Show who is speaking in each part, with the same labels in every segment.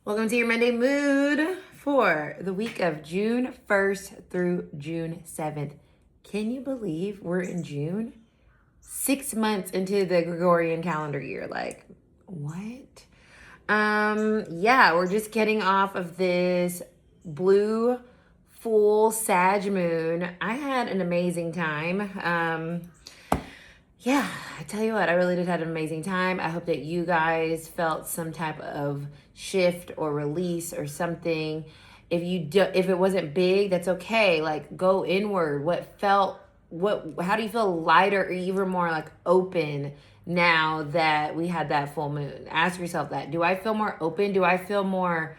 Speaker 1: Welcome to your Monday mood for the week of June 1st through June 7th. Can you believe we're in June? 6 months into the Gregorian calendar year. Like, what? Yeah, we're just getting off of this blue full Sag moon. I had an amazing time. Yeah, I tell you what, I really did have an amazing time. I hope that you guys felt some type of shift or release or something. If it wasn't big, that's okay. Like, go inward. How do you feel lighter or even more like open now that we had that full moon? Ask yourself that. Do I feel more open? Do I feel more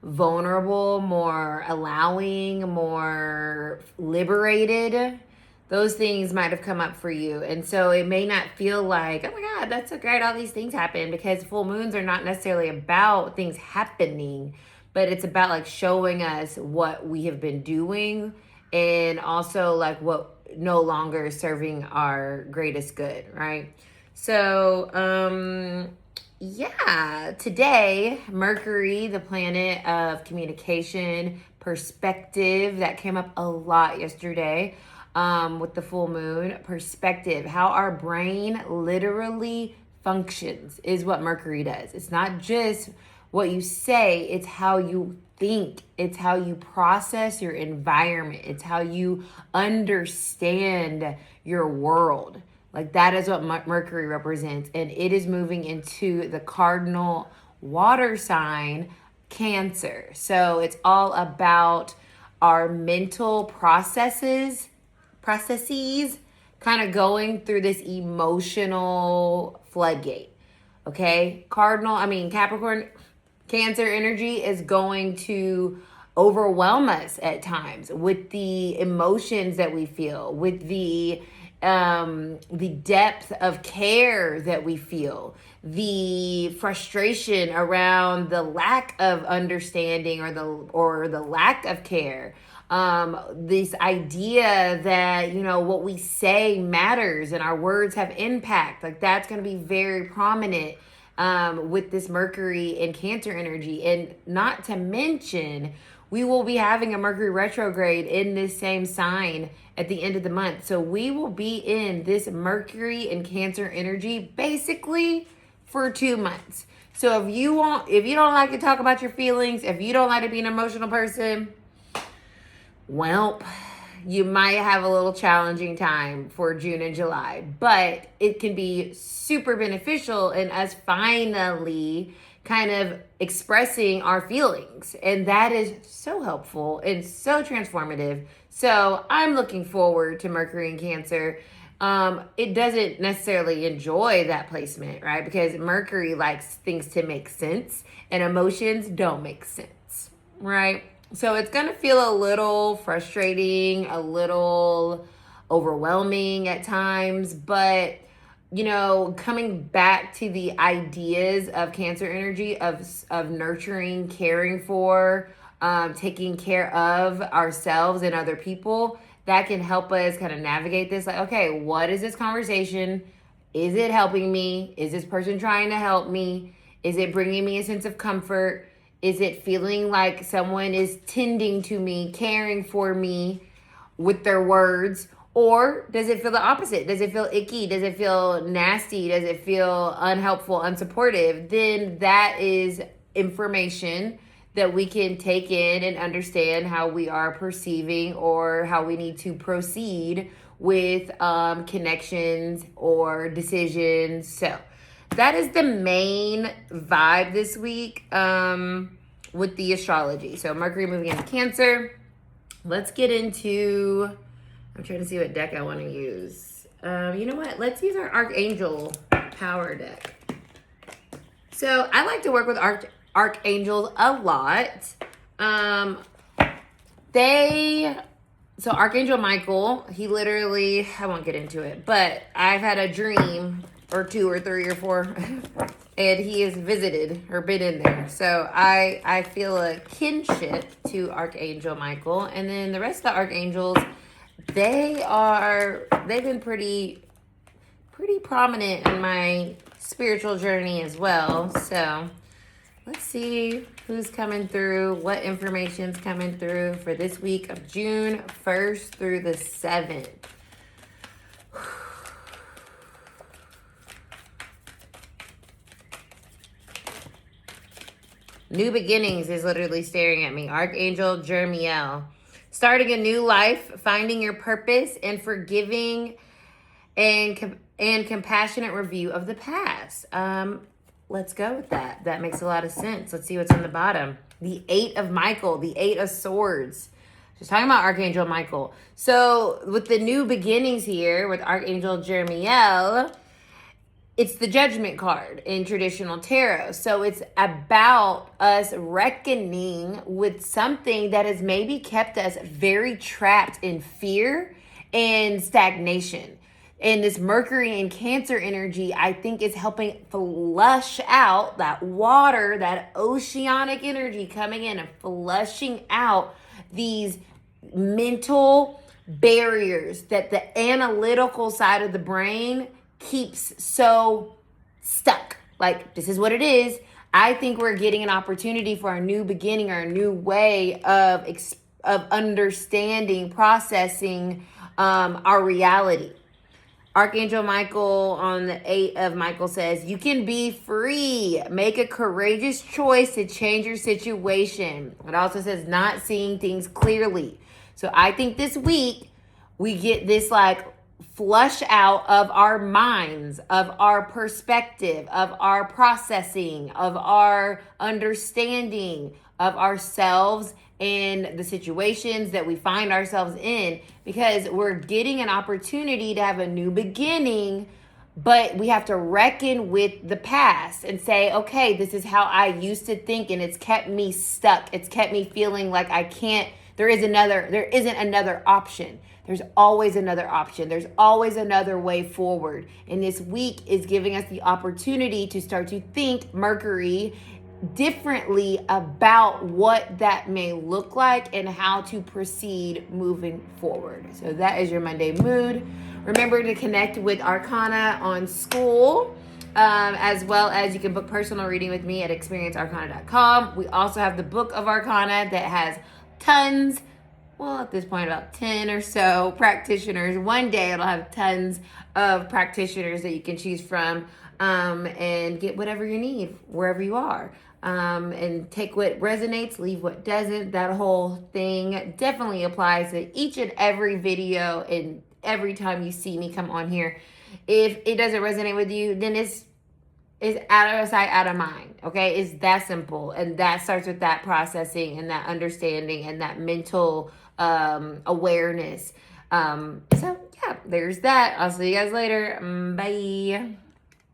Speaker 1: vulnerable, more allowing, more liberated? Those things might have come up for you. And so it may not feel like, oh my God, that's so great, all these things happen, because full moons are not necessarily about things happening, but it's about like showing us what we have been doing and also like what no longer is serving our greatest good, right? So, yeah, today, Mercury, the planet of communication, perspective, that came up a lot yesterday. With the full moon, perspective, how our brain literally functions is what Mercury does. It's not just what you say, it's how you think, it's how you process your environment, it's how you understand your world. Like, that is what Mercury represents, and it is moving into the cardinal water sign, Cancer. So it's all about our mental processes kind of going through this emotional floodgate. Okay? Capricorn, Cancer energy is going to overwhelm us at times with the emotions that we feel, with the depth of care that we feel, the frustration around the lack of understanding or the lack of care. This idea that, what we say matters and our words have impact. Like, that's going to be very prominent with this Mercury and Cancer energy. And not to mention, we will be having a Mercury retrograde in this same sign at the end of the month. So we will be in this Mercury and Cancer energy basically for 2 months. So if you don't like to talk about your feelings, if you don't like to be an emotional person, well, you might have a little challenging time for June and July, but it can be super beneficial in us finally kind of expressing our feelings. And that is so helpful and so transformative. So I'm looking forward to Mercury and Cancer. It doesn't necessarily enjoy that placement, right? Because Mercury likes things to make sense and emotions don't make sense, right? So it's going to feel a little frustrating, a little overwhelming at times, but coming back to the ideas of Cancer energy of nurturing, caring for, taking care of ourselves and other people, that can help us kind of navigate this. Like, okay, what is this conversation? Is it helping me? Is this person trying to help me? Is it bringing me a sense of comfort? Is it feeling like someone is tending to me, caring for me with their words? Or does it feel the opposite? Does it feel icky? Does it feel nasty? Does it feel unhelpful, unsupportive? Then that is information that we can take in and understand how we are perceiving or how we need to proceed with connections or decisions. So that is the main vibe this week with the astrology. So Mercury moving into Cancer. Let's get into, I'm trying to see what deck I want to use. You know what? Let's use our Archangel Power deck. So I like to work with archangels a lot. So Archangel Michael, he literally, I won't get into it, but I've had a dream or 2 or 3 or 4 and he has visited or been in there. So I feel a kinship to Archangel Michael. And then the rest of the archangels, they've been pretty prominent in my spiritual journey as well. So Let's see who's coming through, what information's coming through for this week of June 1st through the 7th. New beginnings is literally staring at me. Archangel Jermiel. Starting a new life, finding your purpose, and forgiving and compassionate review of the past. Let's go with that. That makes a lot of sense. Let's see what's on the bottom. The 8 of Michael, the 8 of Swords. Just talking about Archangel Michael. So with the new beginnings here with Archangel Jermiel, it's the Judgment card in traditional tarot. So it's about us reckoning with something that has maybe kept us very trapped in fear and stagnation. And this Mercury and Cancer energy, I think, is helping flush out that water, that oceanic energy coming in and flushing out these mental barriers that the analytical side of the brain keeps so stuck. Like, this is what it is. I think we're getting an opportunity for a new beginning or a new way of understanding, processing our reality. Archangel Michael on the 8 of Michael says, you can be free. Make a courageous choice to change your situation. It also says not seeing things clearly. So I think this week we get this like flush out of our minds, of our perspective, of our processing, of our understanding of ourselves and the situations that we find ourselves in, because we're getting an opportunity to have a new beginning, but we have to reckon with the past and say, okay, this is how I used to think, and it's kept me stuck. It's kept me feeling like there isn't another option. There's always another option. There's always another way forward. And this week is giving us the opportunity to start to think, Mercury, differently about what that may look like and how to proceed moving forward. So that is your Monday mood. Remember to connect with Arcana on School, as well as you can book personal reading with me at experiencearcana.com. We also have the Book of Arcana that has tons, well, at this point, about 10 or so practitioners. One day it'll have tons of practitioners that you can choose from, and get whatever you need wherever you are. And take what resonates, leave what doesn't. That whole thing definitely applies to each and every video and every time you see me come on here. If it doesn't resonate with you, then it's out of sight, out of mind. Okay, it's that simple. And that starts with that processing and that understanding and that mental awareness. So yeah, there's that. I'll see you guys later. Bye.